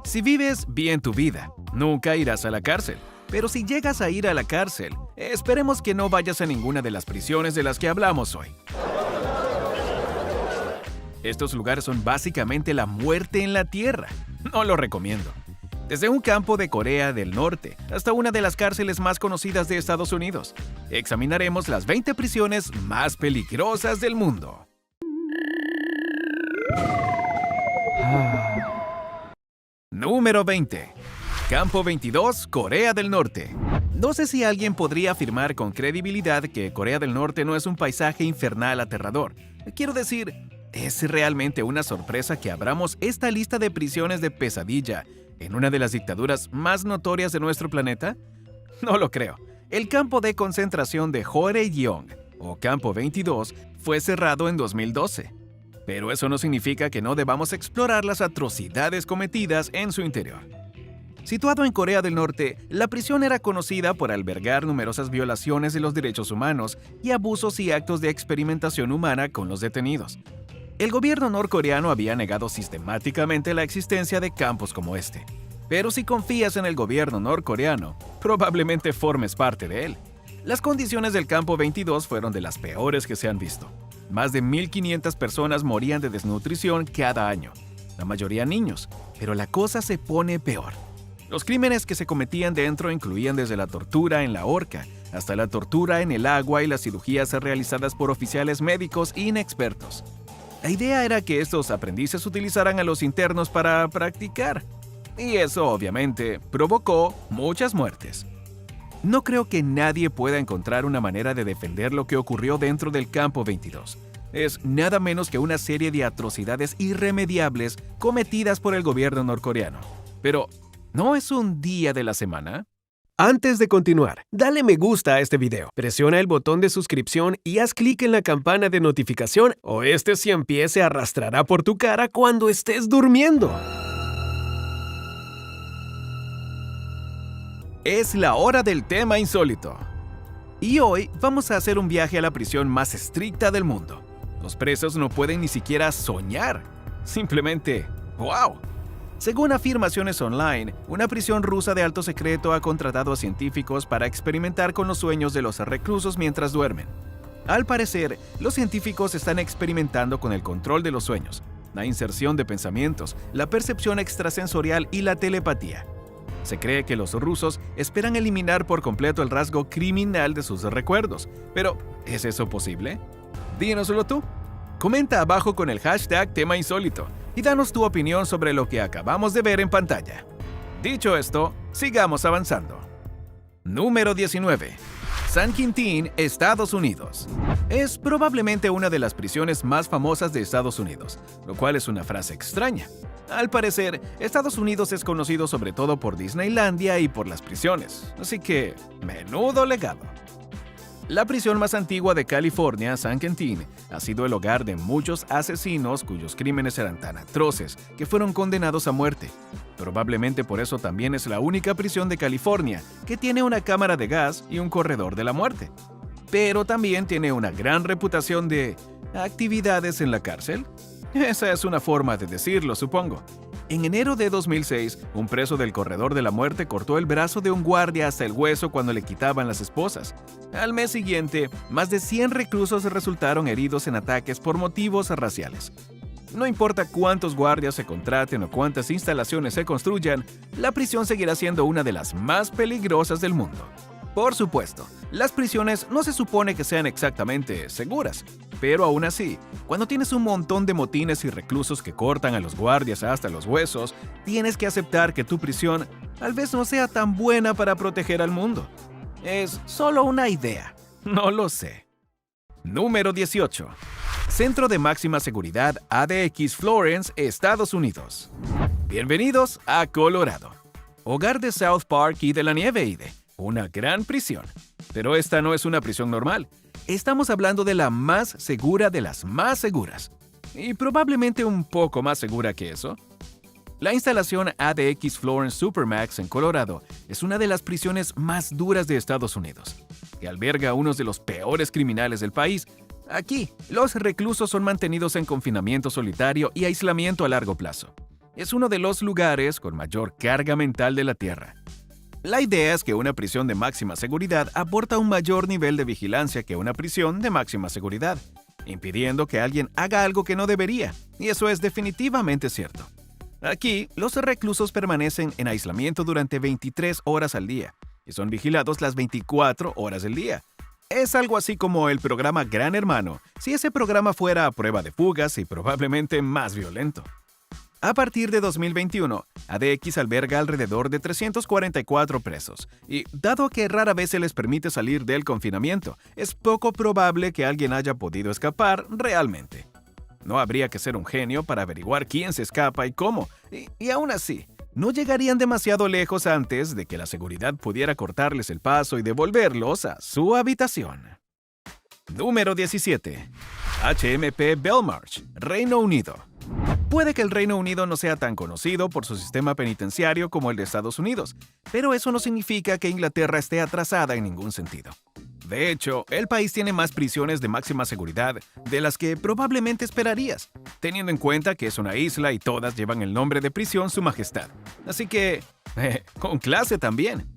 Si vives bien tu vida, nunca irás a la cárcel. Pero si llegas a ir a la cárcel, esperemos que no vayas a ninguna de las prisiones de las que hablamos hoy. Estos lugares son básicamente la muerte en la tierra. No lo recomiendo. Desde un campo de Corea del Norte hasta una de las cárceles más conocidas de Estados Unidos, examinaremos las 20 prisiones más peligrosas del mundo. Número 20. Campo 22, Corea del Norte. No sé si alguien podría afirmar con credibilidad que Corea del Norte no es un paisaje infernal aterrador. Quiero decir, ¿es realmente una sorpresa que abramos esta lista de prisiones de pesadilla en una de las dictaduras más notorias de nuestro planeta? No lo creo. El campo de concentración de Jorae-gyeong, o Campo 22, fue cerrado en 2012. Pero eso no significa que no debamos explorar las atrocidades cometidas en su interior. Situado en Corea del Norte, la prisión era conocida por albergar numerosas violaciones de los derechos humanos y abusos y actos de experimentación humana con los detenidos. El gobierno norcoreano había negado sistemáticamente la existencia de campos como este. Pero si confías en el gobierno norcoreano, probablemente formes parte de él. Las condiciones del Campo 22 fueron de las peores que se han visto. Más de 1.500 personas morían de desnutrición cada año, la mayoría niños, pero la cosa se pone peor. Los crímenes que se cometían dentro incluían desde la tortura en la horca hasta la tortura en el agua y las cirugías realizadas por oficiales médicos inexpertos. La idea era que estos aprendices utilizaran a los internos para practicar. Y eso, obviamente, provocó muchas muertes. No creo que nadie pueda encontrar una manera de defender lo que ocurrió dentro del Campo 22. Es nada menos que una serie de atrocidades irremediables cometidas por el gobierno norcoreano. Pero, ¿no es un día de la semana? Antes de continuar, dale me gusta a este video, presiona el botón de suscripción y haz clic en la campana de notificación o este cien pies se arrastrará por tu cara cuando estés durmiendo. Es la hora del tema insólito. Y hoy vamos a hacer un viaje a la prisión más estricta del mundo. Los presos no pueden ni siquiera soñar. Simplemente, ¡wow! Según afirmaciones online, una prisión rusa de alto secreto ha contratado a científicos para experimentar con los sueños de los reclusos mientras duermen. Al parecer, los científicos están experimentando con el control de los sueños, la inserción de pensamientos, la percepción extrasensorial y la telepatía. Se cree que los rusos esperan eliminar por completo el rasgo criminal de sus recuerdos. Pero, ¿es eso posible? Dínoslo tú. Comenta abajo con el hashtag tema insólito y danos tu opinión sobre lo que acabamos de ver en pantalla. Dicho esto, sigamos avanzando. Número 19. San Quintín, Estados Unidos. Es probablemente una de las prisiones más famosas de Estados Unidos, lo cual es una frase extraña. Al parecer, Estados Unidos es conocido sobre todo por Disneylandia y por las prisiones, así que, menudo legado. La prisión más antigua de California, San Quintín, ha sido el hogar de muchos asesinos cuyos crímenes eran tan atroces que fueron condenados a muerte. Probablemente por eso también es la única prisión de California que tiene una cámara de gas y un corredor de la muerte. Pero también tiene una gran reputación de actividades en la cárcel. Esa es una forma de decirlo, supongo. En enero de 2006, un preso del corredor de la muerte cortó el brazo de un guardia hasta el hueso cuando le quitaban las esposas. Al mes siguiente, más de 100 reclusos resultaron heridos en ataques por motivos raciales. No importa cuántos guardias se contraten o cuántas instalaciones se construyan, la prisión seguirá siendo una de las más peligrosas del mundo. Por supuesto, las prisiones no se supone que sean exactamente seguras, pero aún así, cuando tienes un montón de motines y reclusos que cortan a los guardias hasta los huesos, tienes que aceptar que tu prisión tal vez no sea tan buena para proteger al mundo. Es solo una idea, no lo sé. Número 18. Centro de Máxima Seguridad ADX Florence, Estados Unidos. Bienvenidos a Colorado, hogar de South Park y de la nieve y de una gran prisión. Pero esta no es una prisión normal. Estamos hablando de la más segura de las más seguras. Y probablemente un poco más segura que eso. La instalación ADX Florence Supermax en Colorado es una de las prisiones más duras de Estados Unidos, que alberga a unos de los peores criminales del país. Aquí, los reclusos son mantenidos en confinamiento solitario y aislamiento a largo plazo. Es uno de los lugares con mayor carga mental de la Tierra. La idea es que una prisión de máxima seguridad aporta un mayor nivel de vigilancia que una prisión de máxima seguridad, impidiendo que alguien haga algo que no debería, y eso es definitivamente cierto. Aquí, los reclusos permanecen en aislamiento durante 23 horas al día, y son vigilados las 24 horas del día. Es algo así como el programa Gran Hermano, si ese programa fuera a prueba de fugas y probablemente más violento. A partir de 2021, ADX alberga alrededor de 344 presos, y dado que rara vez se les permite salir del confinamiento, es poco probable que alguien haya podido escapar realmente. No habría que ser un genio para averiguar quién se escapa y cómo, y aún así, no llegarían demasiado lejos antes de que la seguridad pudiera cortarles el paso y devolverlos a su habitación. Número 17. HMP Belmarsh, Reino Unido. Puede que el Reino Unido no sea tan conocido por su sistema penitenciario como el de Estados Unidos, pero eso no significa que Inglaterra esté atrasada en ningún sentido. De hecho, el país tiene más prisiones de máxima seguridad de las que probablemente esperarías, teniendo en cuenta que es una isla y todas llevan el nombre de prisión Su Majestad. Así que, con clase también.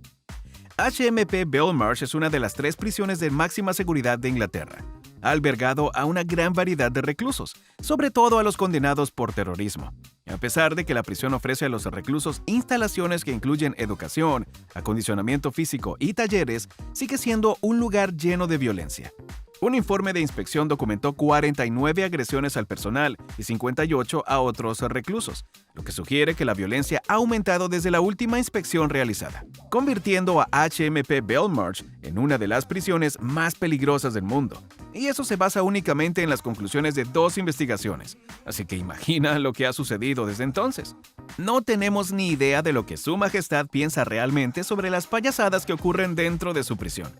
HMP Belmarsh es una de las 3 prisiones de máxima seguridad de Inglaterra. Ha albergado a una gran variedad de reclusos, sobre todo a los condenados por terrorismo. A pesar de que la prisión ofrece a los reclusos instalaciones que incluyen educación, acondicionamiento físico y talleres, sigue siendo un lugar lleno de violencia. Un informe de inspección documentó 49 agresiones al personal y 58 a otros reclusos, lo que sugiere que la violencia ha aumentado desde la última inspección realizada, convirtiendo a HMP Belmarsh en una de las prisiones más peligrosas del mundo. Y eso se basa únicamente en las conclusiones de 2 investigaciones, así que imagina lo que ha sucedido desde entonces. No tenemos ni idea de lo que Su Majestad piensa realmente sobre las payasadas que ocurren dentro de su prisión.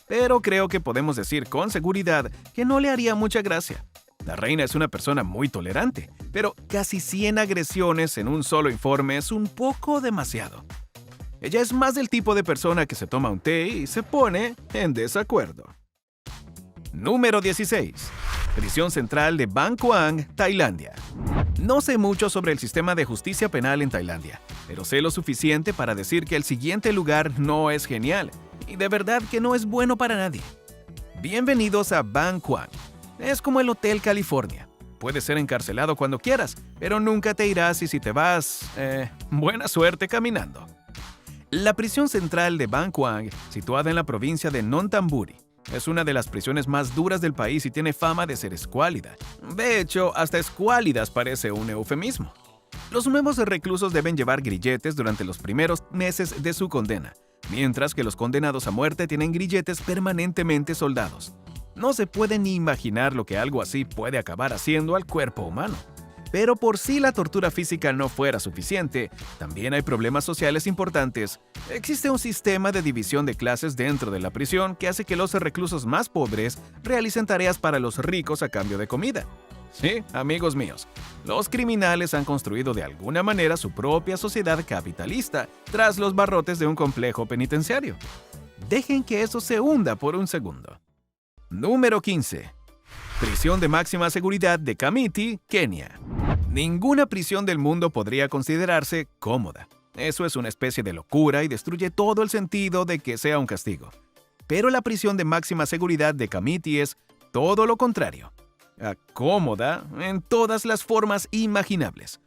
Pero creo que podemos decir con seguridad que no le haría mucha gracia. La reina es una persona muy tolerante, pero casi 100 agresiones en un solo informe es un poco demasiado. Ella es más del tipo de persona que se toma un té y se pone en desacuerdo. Número 16. Prisión Central de Bang Kwang, Tailandia. No sé mucho sobre el sistema de justicia penal en Tailandia, pero sé lo suficiente para decir que el siguiente lugar no es genial, y de verdad que no es bueno para nadie. Bienvenidos a Bang Kwang. Es como el Hotel California. Puedes ser encarcelado cuando quieras, pero nunca te irás y si te vas, buena suerte caminando. La prisión central de Bang Kwang, situada en la provincia de Nonthaburi, es una de las prisiones más duras del país y tiene fama de ser escuálida. De hecho, hasta escuálidas parece un eufemismo. Los nuevos reclusos deben llevar grilletes durante los primeros meses de su condena, mientras que los condenados a muerte tienen grilletes permanentemente soldados. No se puede ni imaginar lo que algo así puede acabar haciendo al cuerpo humano. Pero por si la tortura física no fuera suficiente, también hay problemas sociales importantes. Existe un sistema de división de clases dentro de la prisión que hace que los reclusos más pobres realicen tareas para los ricos a cambio de comida. Sí, amigos míos, los criminales han construido de alguna manera su propia sociedad capitalista tras los barrotes de un complejo penitenciario. Dejen que eso se hunda por un segundo. Número 15. Prisión de máxima seguridad de Kamiti, Kenia. Ninguna prisión del mundo podría considerarse cómoda. Eso es una especie de locura y destruye todo el sentido de que sea un castigo. Pero la prisión de máxima seguridad de Kamiti es todo lo contrario. Cómoda en todas las formas imaginables.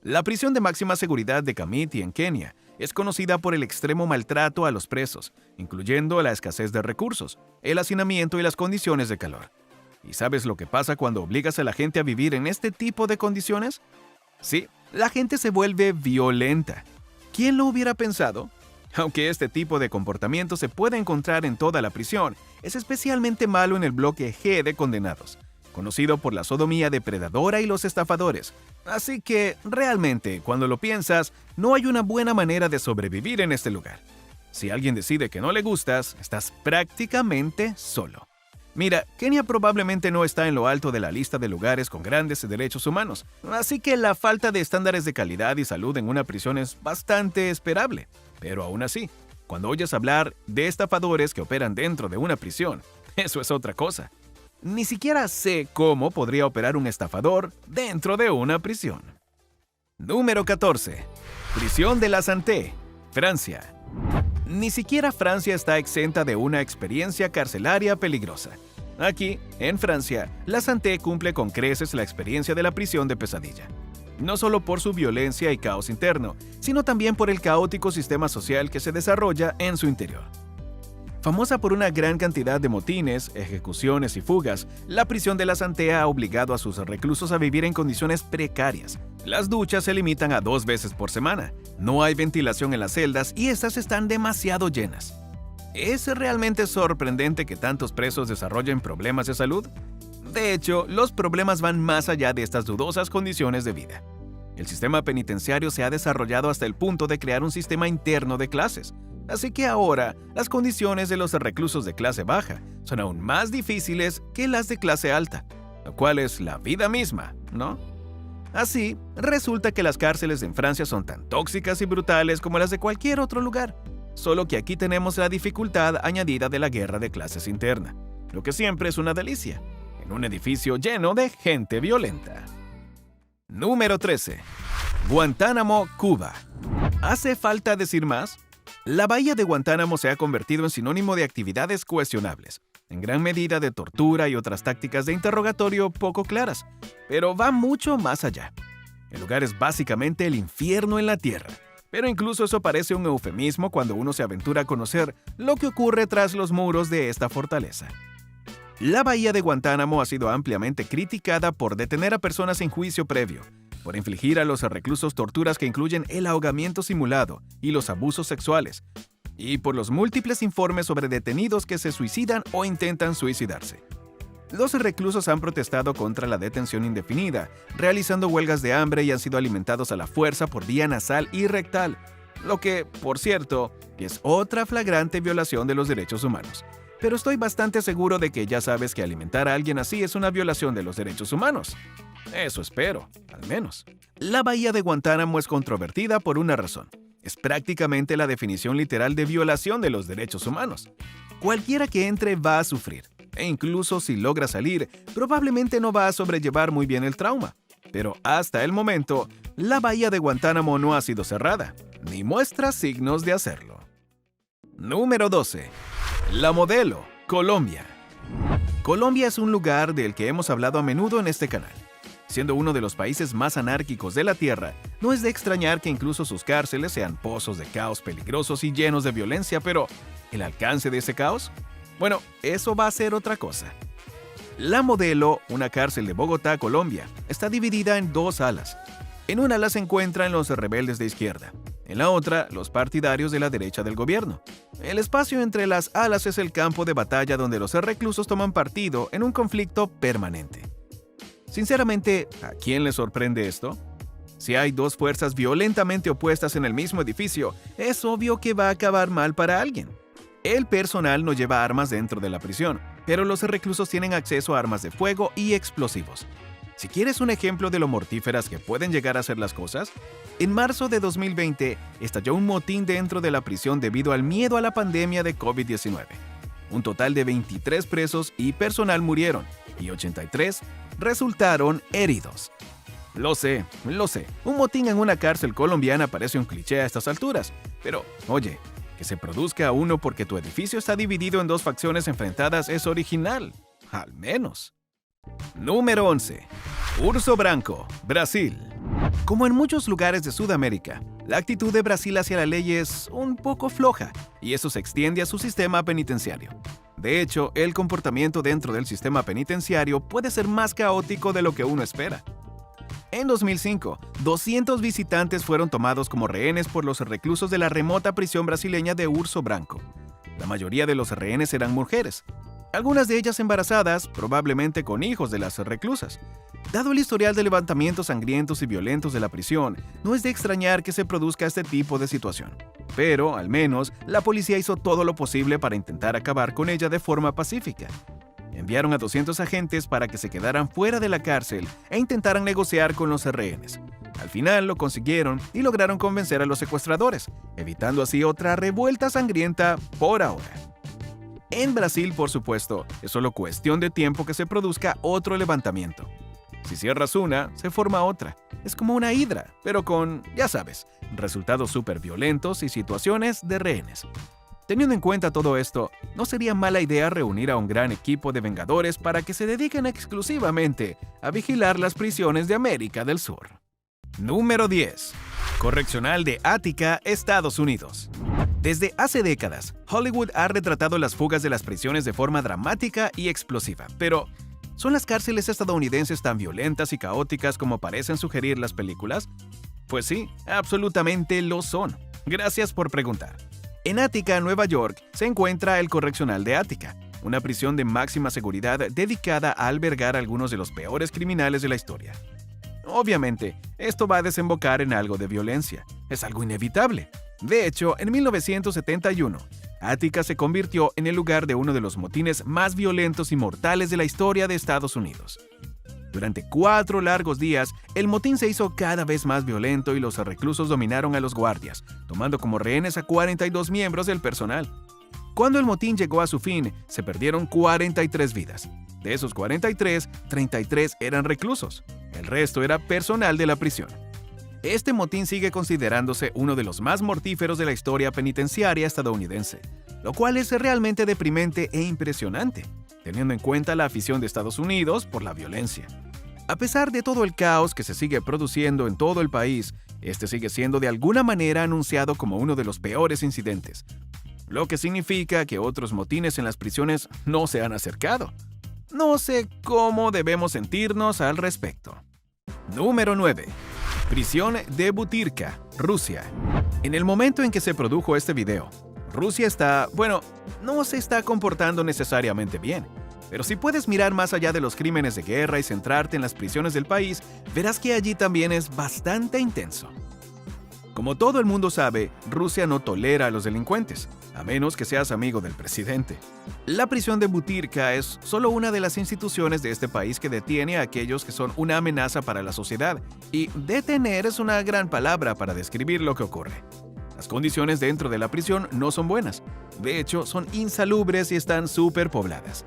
La prisión de máxima seguridad de Kamiti en Kenia es conocida por el extremo maltrato a los presos, incluyendo la escasez de recursos, el hacinamiento y las condiciones de calor. ¿Y sabes lo que pasa cuando obligas a la gente a vivir en este tipo de condiciones? Sí, la gente se vuelve violenta. ¿Quién lo hubiera pensado? Aunque este tipo de comportamiento se puede encontrar en toda la prisión, es especialmente malo en el bloque G de condenados, conocido por la sodomía depredadora y los estafadores. Así que, realmente, cuando lo piensas, no hay una buena manera de sobrevivir en este lugar. Si alguien decide que no le gustas, estás prácticamente solo. Mira, Kenia probablemente no está en lo alto de la lista de lugares con grandes derechos humanos, así que la falta de estándares de calidad y salud en una prisión es bastante esperable. Pero aún así, cuando oyes hablar de estafadores que operan dentro de una prisión, eso es otra cosa. Ni siquiera sé cómo podría operar un estafador dentro de una prisión. Número 14. Prisión de la Santé, Francia. Ni siquiera Francia está exenta de una experiencia carcelaria peligrosa. Aquí, en Francia, la Santé cumple con creces la experiencia de la prisión de pesadilla. No solo por su violencia y caos interno, sino también por el caótico sistema social que se desarrolla en su interior. Famosa por una gran cantidad de motines, ejecuciones y fugas, la prisión de la Santé ha obligado a sus reclusos a vivir en condiciones precarias. Las duchas se limitan a 2 veces por semana, no hay ventilación en las celdas y estas están demasiado llenas. ¿Es realmente sorprendente que tantos presos desarrollen problemas de salud? De hecho, los problemas van más allá de estas dudosas condiciones de vida. El sistema penitenciario se ha desarrollado hasta el punto de crear un sistema interno de clases. Así que ahora, las condiciones de los reclusos de clase baja son aún más difíciles que las de clase alta, lo cual es la vida misma, ¿no? Así, resulta que las cárceles en Francia son tan tóxicas y brutales como las de cualquier otro lugar, solo que aquí tenemos la dificultad añadida de la guerra de clases interna, lo que siempre es una delicia, en un edificio lleno de gente violenta. Número 13. Guantánamo, Cuba. ¿Hace falta decir más? La bahía de Guantánamo se ha convertido en sinónimo de actividades cuestionables, en gran medida de tortura y otras tácticas de interrogatorio poco claras, pero va mucho más allá. El lugar es básicamente el infierno en la tierra, pero incluso eso parece un eufemismo cuando uno se aventura a conocer lo que ocurre tras los muros de esta fortaleza. La bahía de Guantánamo ha sido ampliamente criticada por detener a personas sin juicio previo, por infligir a los reclusos torturas que incluyen el ahogamiento simulado y los abusos sexuales, y por los múltiples informes sobre detenidos que se suicidan o intentan suicidarse. Los reclusos han protestado contra la detención indefinida, realizando huelgas de hambre y han sido alimentados a la fuerza por vía nasal y rectal, lo que, por cierto, es otra flagrante violación de los derechos humanos. Pero estoy bastante seguro de que ya sabes que alimentar a alguien así es una violación de los derechos humanos. Eso espero, al menos. La bahía de Guantánamo es controvertida por una razón. Es prácticamente la definición literal de violación de los derechos humanos. Cualquiera que entre va a sufrir, e incluso si logra salir, probablemente no va a sobrellevar muy bien el trauma. Pero hasta el momento, la bahía de Guantánamo no ha sido cerrada, ni muestra signos de hacerlo. Número 12. La Modelo, Colombia. Colombia es un lugar del que hemos hablado a menudo en este canal. Siendo uno de los países más anárquicos de la Tierra, no es de extrañar que incluso sus cárceles sean pozos de caos peligrosos y llenos de violencia, pero ¿el alcance de ese caos? Bueno, eso va a ser otra cosa. La Modelo, una cárcel de Bogotá, Colombia, está dividida en 2 alas. En una ala se encuentran los rebeldes de izquierda, en la otra, los partidarios de la derecha del gobierno. El espacio entre las alas es el campo de batalla donde los reclusos toman partido en un conflicto permanente. Sinceramente, ¿a quién le sorprende esto? Si hay 2 fuerzas violentamente opuestas en el mismo edificio, es obvio que va a acabar mal para alguien. El personal no lleva armas dentro de la prisión, pero los reclusos tienen acceso a armas de fuego y explosivos. Si quieres un ejemplo de lo mortíferas que pueden llegar a ser las cosas, en marzo de 2020 estalló un motín dentro de la prisión debido al miedo a la pandemia de COVID-19. Un total de 23 presos y personal murieron, y 83 resultaron heridos. Lo sé, un motín en una cárcel colombiana parece un cliché a estas alturas, pero, oye, que se produzca uno porque tu edificio está dividido en 2 facciones enfrentadas es original, al menos. Número 11. Urso Branco, Brasil. Como en muchos lugares de Sudamérica, la actitud de Brasil hacia la ley es un poco floja, y eso se extiende a su sistema penitenciario. De hecho, el comportamiento dentro del sistema penitenciario puede ser más caótico de lo que uno espera. En 2005, 200 visitantes fueron tomados como rehenes por los reclusos de la remota prisión brasileña de Urso Branco. La mayoría de los rehenes eran mujeres, algunas de ellas embarazadas, probablemente con hijos de las reclusas. Dado el historial de levantamientos sangrientos y violentos de la prisión, no es de extrañar que se produzca este tipo de situación. Pero, al menos, la policía hizo todo lo posible para intentar acabar con ella de forma pacífica. Enviaron a 200 agentes para que se quedaran fuera de la cárcel e intentaran negociar con los rehenes. Al final lo consiguieron y lograron convencer a los secuestradores, evitando así otra revuelta sangrienta por ahora. En Brasil, por supuesto, es solo cuestión de tiempo que se produzca otro levantamiento. Si cierras una, se forma otra. Es como una hidra, pero con, ya sabes, resultados súper violentos y situaciones de rehenes. Teniendo en cuenta todo esto, no sería mala idea reunir a un gran equipo de vengadores para que se dediquen exclusivamente a vigilar las prisiones de América del Sur. Número 10. Correccional de Ática, Estados Unidos. Desde hace décadas, Hollywood ha retratado las fugas de las prisiones de forma dramática y explosiva, pero ¿son las cárceles estadounidenses tan violentas y caóticas como parecen sugerir las películas? Pues sí, absolutamente lo son. Gracias por preguntar. En Ática, Nueva York, se encuentra el Correccional de Ática, una prisión de máxima seguridad dedicada a albergar a algunos de los peores criminales de la historia. Obviamente, esto va a desembocar en algo de violencia. Es algo inevitable. De hecho, en 1971, Ática se convirtió en el lugar de uno de los motines más violentos y mortales de la historia de Estados Unidos. Durante 4 largos días, el motín se hizo cada vez más violento y los reclusos dominaron a los guardias, tomando como rehenes a 42 miembros del personal. Cuando el motín llegó a su fin, se perdieron 43 vidas. De esos 43, 33 eran reclusos. El resto era personal de la prisión. Este motín sigue considerándose uno de los más mortíferos de la historia penitenciaria estadounidense, lo cual es realmente deprimente e impresionante, teniendo en cuenta la afición de Estados Unidos por la violencia. A pesar de todo el caos que se sigue produciendo en todo el país, este sigue siendo de alguna manera anunciado como uno de los peores incidentes, lo que significa que otros motines en las prisiones no se han acercado. No sé cómo debemos sentirnos al respecto. Número 9. Prisión de Butyrka, Rusia. En el momento en que se produjo este video, Rusia no se está comportando necesariamente bien. Pero si puedes mirar más allá de los crímenes de guerra y centrarte en las prisiones del país, verás que allí también es bastante intenso. Como todo el mundo sabe, Rusia no tolera a los delincuentes, a menos que seas amigo del presidente. La prisión de Butyrka es solo una de las instituciones de este país que detiene a aquellos que son una amenaza para la sociedad, y detener es una gran palabra para describir lo que ocurre. Las condiciones dentro de la prisión no son buenas, de hecho son insalubres y están superpobladas,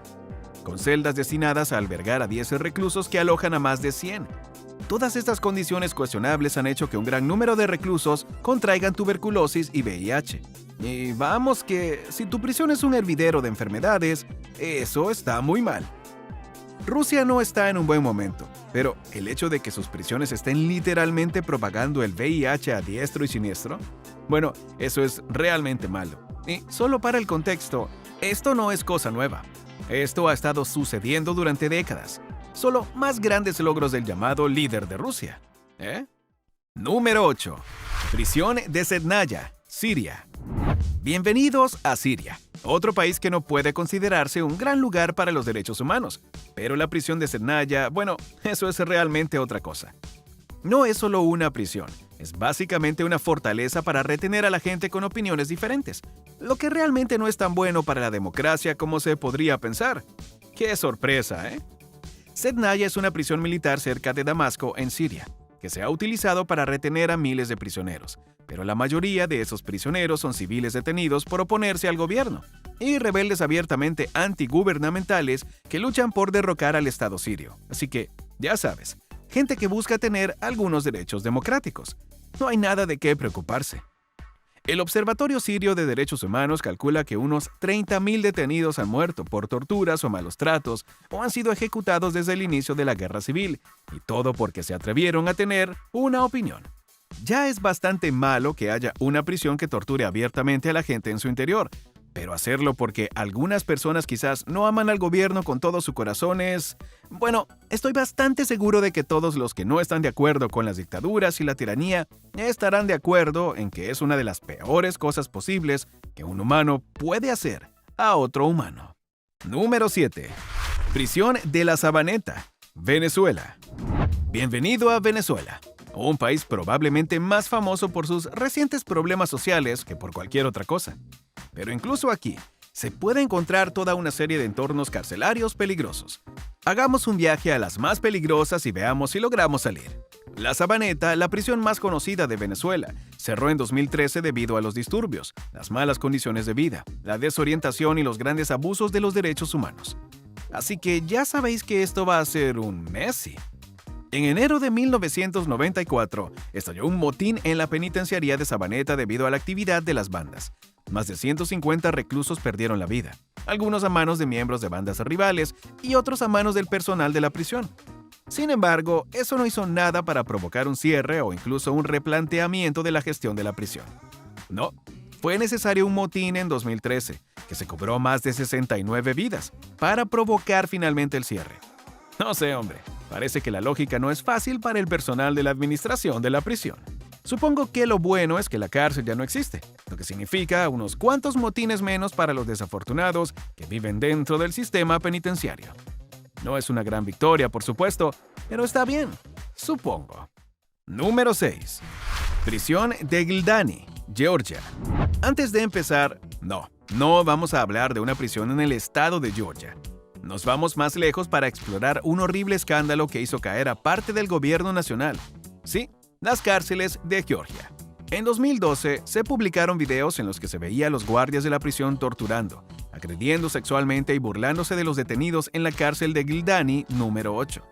con celdas destinadas a albergar a 10 reclusos que alojan a más de 100. Todas estas condiciones cuestionables han hecho que un gran número de reclusos contraigan tuberculosis y VIH. Y vamos que, si tu prisión es un hervidero de enfermedades, eso está muy mal. Rusia no está en un buen momento, pero el hecho de que sus prisiones estén literalmente propagando el VIH a diestro y siniestro, bueno, eso es realmente malo. Y solo para el contexto, esto no es cosa nueva. Esto ha estado sucediendo durante décadas. Solo más grandes logros del llamado líder de Rusia. Número 8. Prisión de Sednaya, Siria. Bienvenidos a Siria, otro país que no puede considerarse un gran lugar para los derechos humanos. Pero la prisión de Sednaya, eso es realmente otra cosa. No es solo una prisión, es básicamente una fortaleza para retener a la gente con opiniones diferentes, lo que realmente no es tan bueno para la democracia como se podría pensar. ¡Qué sorpresa, eh! Sednaya es una prisión militar cerca de Damasco, en Siria, que se ha utilizado para retener a miles de prisioneros, pero la mayoría de esos prisioneros son civiles detenidos por oponerse al gobierno y rebeldes abiertamente antigubernamentales que luchan por derrocar al Estado sirio. Así que, ya sabes, gente que busca tener algunos derechos democráticos. No hay nada de qué preocuparse. El Observatorio Sirio de Derechos Humanos calcula que unos 30.000 detenidos han muerto por torturas o malos tratos o han sido ejecutados desde el inicio de la guerra civil, y todo porque se atrevieron a tener una opinión. Ya es bastante malo que haya una prisión que torture abiertamente a la gente en su interior, pero hacerlo porque algunas personas quizás no aman al gobierno con todo su corazón es... estoy bastante seguro de que todos los que no están de acuerdo con las dictaduras y la tiranía estarán de acuerdo en que es una de las peores cosas posibles que un humano puede hacer a otro humano. Número 7. Prisión de la Sabaneta, Venezuela. Bienvenido a Venezuela, un país probablemente más famoso por sus recientes problemas sociales que por cualquier otra cosa. Pero incluso aquí, se puede encontrar toda una serie de entornos carcelarios peligrosos. Hagamos un viaje a las más peligrosas y veamos si logramos salir. La Sabaneta, la prisión más conocida de Venezuela, cerró en 2013 debido a los disturbios, las malas condiciones de vida, la desorientación y los grandes abusos de los derechos humanos. Así que ya sabéis que esto va a ser un Messi. En enero de 1994, estalló un motín en la penitenciaría de Sabaneta debido a la actividad de las bandas. Más de 150 reclusos perdieron la vida, algunos a manos de miembros de bandas rivales y otros a manos del personal de la prisión. Sin embargo, eso no hizo nada para provocar un cierre o incluso un replanteamiento de la gestión de la prisión. No, fue necesario un motín en 2013, que se cobró más de 69 vidas, para provocar finalmente el cierre. No sé, hombre, parece que la lógica no es fácil para el personal de la administración de la prisión. Supongo que lo bueno es que la cárcel ya no existe, lo que significa unos cuantos motines menos para los desafortunados que viven dentro del sistema penitenciario. No es una gran victoria, por supuesto, pero está bien, supongo. Número 6. Prisión de Gildani, Georgia. Antes de empezar, no vamos a hablar de una prisión en el estado de Georgia. Nos vamos más lejos para explorar un horrible escándalo que hizo caer a parte del gobierno nacional. Sí, las cárceles de Georgia. En 2012 se publicaron videos en los que se veía a los guardias de la prisión torturando, agrediendo sexualmente y burlándose de los detenidos en la cárcel de Gildani número 8.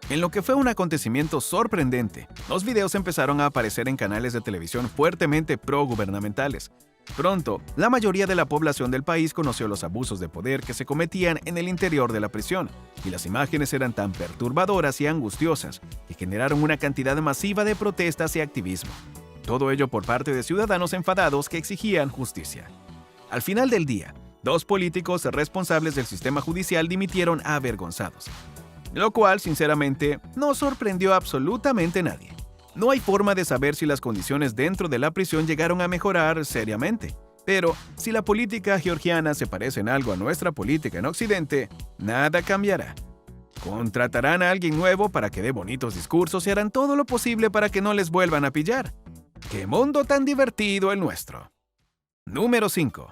En lo que fue un acontecimiento sorprendente, los videos empezaron a aparecer en canales de televisión fuertemente pro-gubernamentales. Pronto, la mayoría de la población del país conoció los abusos de poder que se cometían en el interior de la prisión, y las imágenes eran tan perturbadoras y angustiosas que generaron una cantidad masiva de protestas y activismo. Todo ello por parte de ciudadanos enfadados que exigían justicia. Al final del día, 2 políticos responsables del sistema judicial dimitieron avergonzados, lo cual, sinceramente, no sorprendió a absolutamente nadie. No hay forma de saber si las condiciones dentro de la prisión llegaron a mejorar seriamente. Pero, si la política georgiana se parece en algo a nuestra política en Occidente, nada cambiará. Contratarán a alguien nuevo para que dé bonitos discursos y harán todo lo posible para que no les vuelvan a pillar. ¡Qué mundo tan divertido el nuestro! Número 5.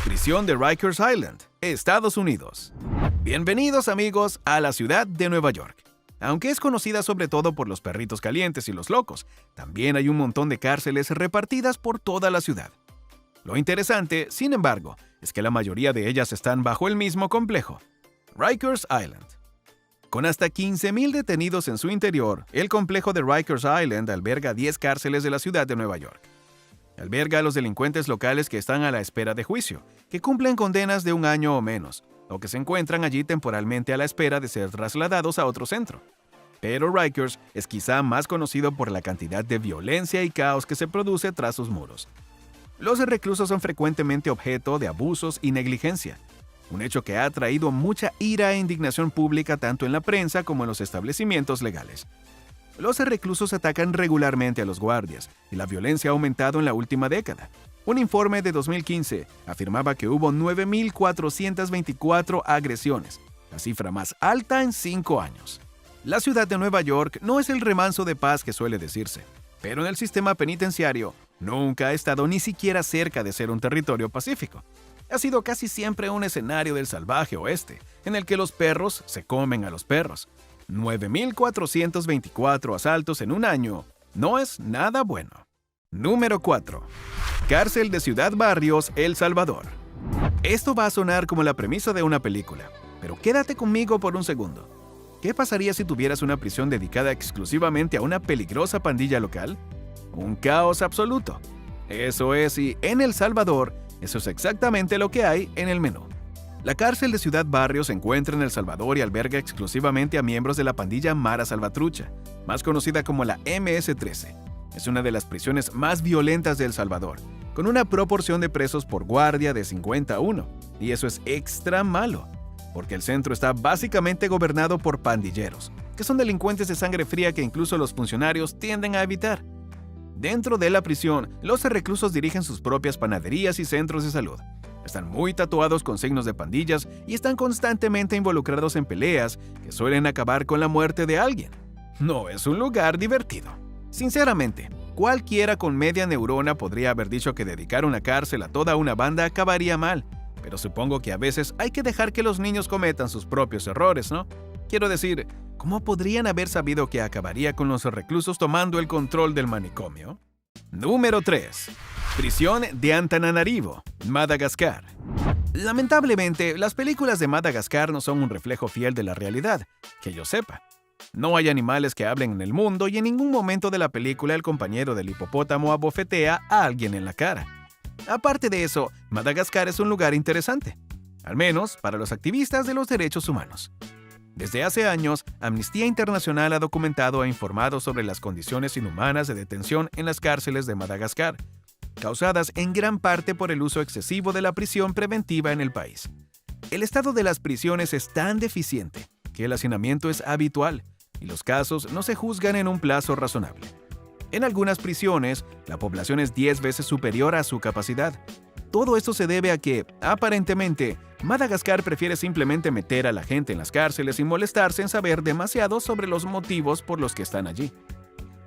Prisión de Rikers Island, Estados Unidos. Bienvenidos, amigos, a la ciudad de Nueva York. Aunque es conocida sobre todo por los perritos calientes y los locos, también hay un montón de cárceles repartidas por toda la ciudad. Lo interesante, sin embargo, es que la mayoría de ellas están bajo el mismo complejo, Rikers Island. Con hasta 15,000 detenidos en su interior, el complejo de Rikers Island alberga 10 cárceles de la ciudad de Nueva York. Alberga a los delincuentes locales que están a la espera de juicio, que cumplen condenas de 1 año o menos, o que se encuentran allí temporalmente a la espera de ser trasladados a otro centro. Pero Rikers es quizá más conocido por la cantidad de violencia y caos que se produce tras sus muros. Los reclusos son frecuentemente objeto de abusos y negligencia, un hecho que ha traído mucha ira e indignación pública tanto en la prensa como en los establecimientos legales. Los reclusos atacan regularmente a los guardias, y la violencia ha aumentado en la última década. Un informe de 2015 afirmaba que hubo 9,424 agresiones, la cifra más alta en 5 años. La ciudad de Nueva York no es el remanso de paz que suele decirse, pero en el sistema penitenciario nunca ha estado ni siquiera cerca de ser un territorio pacífico. Ha sido casi siempre un escenario del salvaje oeste, en el que los perros se comen a los perros. 9,424 asaltos en un año no es nada bueno. Número 4. Cárcel de Ciudad Barrios, El Salvador. Esto va a sonar como la premisa de una película, pero quédate conmigo por un segundo. ¿Qué pasaría si tuvieras una prisión dedicada exclusivamente a una peligrosa pandilla local? Un caos absoluto. Eso es, y en El Salvador, eso es exactamente lo que hay en el menú. La cárcel de Ciudad Barrios se encuentra en El Salvador y alberga exclusivamente a miembros de la pandilla Mara Salvatrucha, más conocida como la MS-13. Es una de las prisiones más violentas de El Salvador, con una proporción de presos por guardia de 50 a 1. Y eso es extra malo, porque el centro está básicamente gobernado por pandilleros, que son delincuentes de sangre fría que incluso los funcionarios tienden a evitar. Dentro de la prisión, los reclusos dirigen sus propias panaderías y centros de salud. Están muy tatuados con signos de pandillas y están constantemente involucrados en peleas que suelen acabar con la muerte de alguien. No es un lugar divertido. Sinceramente, cualquiera con media neurona podría haber dicho que dedicar una cárcel a toda una banda acabaría mal, pero supongo que a veces hay que dejar que los niños cometan sus propios errores, ¿no? Quiero decir, ¿cómo podrían haber sabido que acabaría con los reclusos tomando el control del manicomio? Número 3. Prisión de Antananarivo, Madagascar. Lamentablemente, las películas de Madagascar no son un reflejo fiel de la realidad, que yo sepa. No hay animales que hablen en el mundo y en ningún momento de la película el compañero del hipopótamo abofetea a alguien en la cara. Aparte de eso, Madagascar es un lugar interesante, al menos para los activistas de los derechos humanos. Desde hace años, Amnistía Internacional ha documentado e informado sobre las condiciones inhumanas de detención en las cárceles de Madagascar, causadas en gran parte por el uso excesivo de la prisión preventiva en el país. El estado de las prisiones es tan deficiente que el hacinamiento es habitual y los casos no se juzgan en un plazo razonable. En algunas prisiones, la población es 10 veces superior a su capacidad. Todo esto se debe a que, aparentemente, Madagascar prefiere simplemente meter a la gente en las cárceles sin molestarse en saber demasiado sobre los motivos por los que están allí.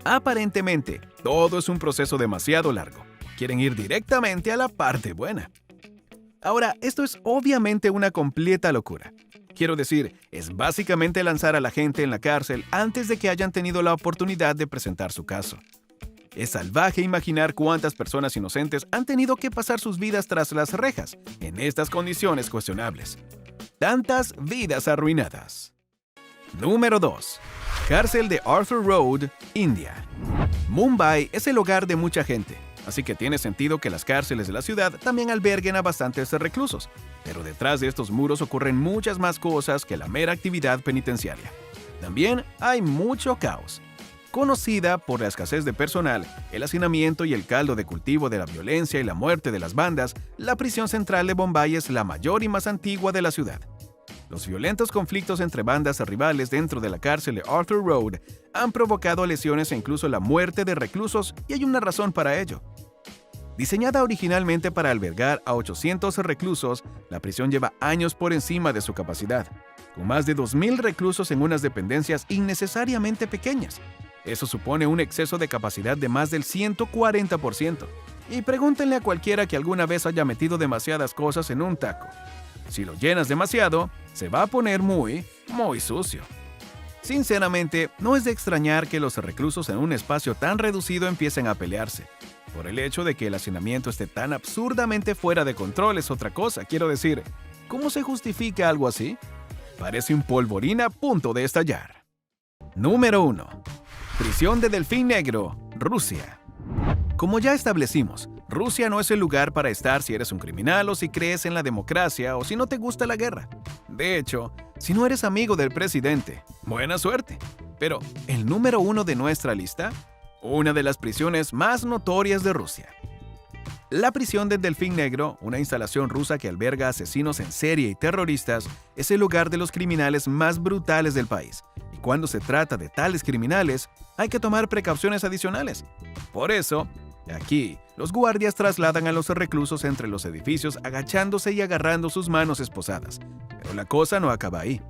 Aparentemente, todo es un proceso demasiado largo. Quieren ir directamente a la parte buena. Ahora, esto es obviamente una completa locura. Quiero decir, es básicamente lanzar a la gente en la cárcel antes de que hayan tenido la oportunidad de presentar su caso. Es salvaje imaginar cuántas personas inocentes han tenido que pasar sus vidas tras las rejas, en estas condiciones cuestionables. Tantas vidas arruinadas. Número 2. Cárcel de Arthur Road, India. Mumbai es el hogar de mucha gente, así que tiene sentido que las cárceles de la ciudad también alberguen a bastantes reclusos. Pero detrás de estos muros ocurren muchas más cosas que la mera actividad penitenciaria. También hay mucho caos. Conocida por la escasez de personal, el hacinamiento y el caldo de cultivo de la violencia y la muerte de las bandas, la prisión central de Bombay es la mayor y más antigua de la ciudad. Los violentos conflictos entre bandas rivales dentro de la cárcel de Arthur Road han provocado lesiones e incluso la muerte de reclusos, y hay una razón para ello. Diseñada originalmente para albergar a 800 reclusos, la prisión lleva años por encima de su capacidad, con más de 2.000 reclusos en unas dependencias innecesariamente pequeñas. Eso supone un exceso de capacidad de más del 140%. Y pregúntenle a cualquiera que alguna vez haya metido demasiadas cosas en un taco. Si lo llenas demasiado, se va a poner muy sucio. Sinceramente, no es de extrañar que los reclusos en un espacio tan reducido empiecen a pelearse. Por el hecho de que el hacinamiento esté tan absurdamente fuera de control es otra cosa. Quiero decir, ¿cómo se justifica algo así? Parece un polvorín a punto de estallar. Número 1. Prisión de Delfín Negro, Rusia. Como ya establecimos, Rusia no es el lugar para estar si eres un criminal o si crees en la democracia o si no te gusta la guerra. De hecho, si no eres amigo del presidente, buena suerte. Pero, ¿el número 1 de nuestra lista? Una de las prisiones más notorias de Rusia. La prisión del Delfín Negro, una instalación rusa que alberga asesinos en serie y terroristas, es el lugar de los criminales más brutales del país. Y cuando se trata de tales criminales, hay que tomar precauciones adicionales. Por eso, aquí, los guardias trasladan a los reclusos entre los edificios agachándose y agarrando sus manos esposadas. Pero la cosa no acaba ahí.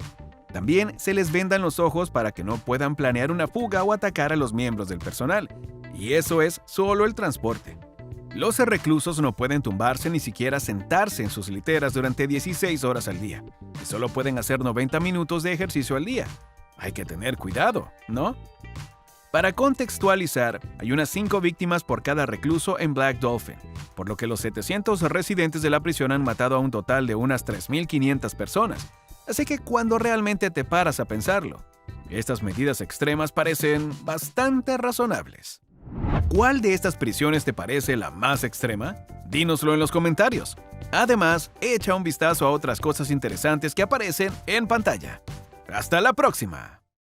También se les vendan los ojos para que no puedan planear una fuga o atacar a los miembros del personal. Y eso es solo el transporte. Los reclusos no pueden tumbarse ni siquiera sentarse en sus literas durante 16 horas al día. Y solo pueden hacer 90 minutos de ejercicio al día. Hay que tener cuidado, ¿no? Para contextualizar, hay unas 5 víctimas por cada recluso en Black Dolphin, por lo que los 700 residentes de la prisión han matado a un total de unas 3.500 personas. Así que cuando realmente te paras a pensarlo, estas medidas extremas parecen bastante razonables. ¿Cuál de estas prisiones te parece la más extrema? Dínoslo en los comentarios. Además, echa un vistazo a otras cosas interesantes que aparecen en pantalla. ¡Hasta la próxima!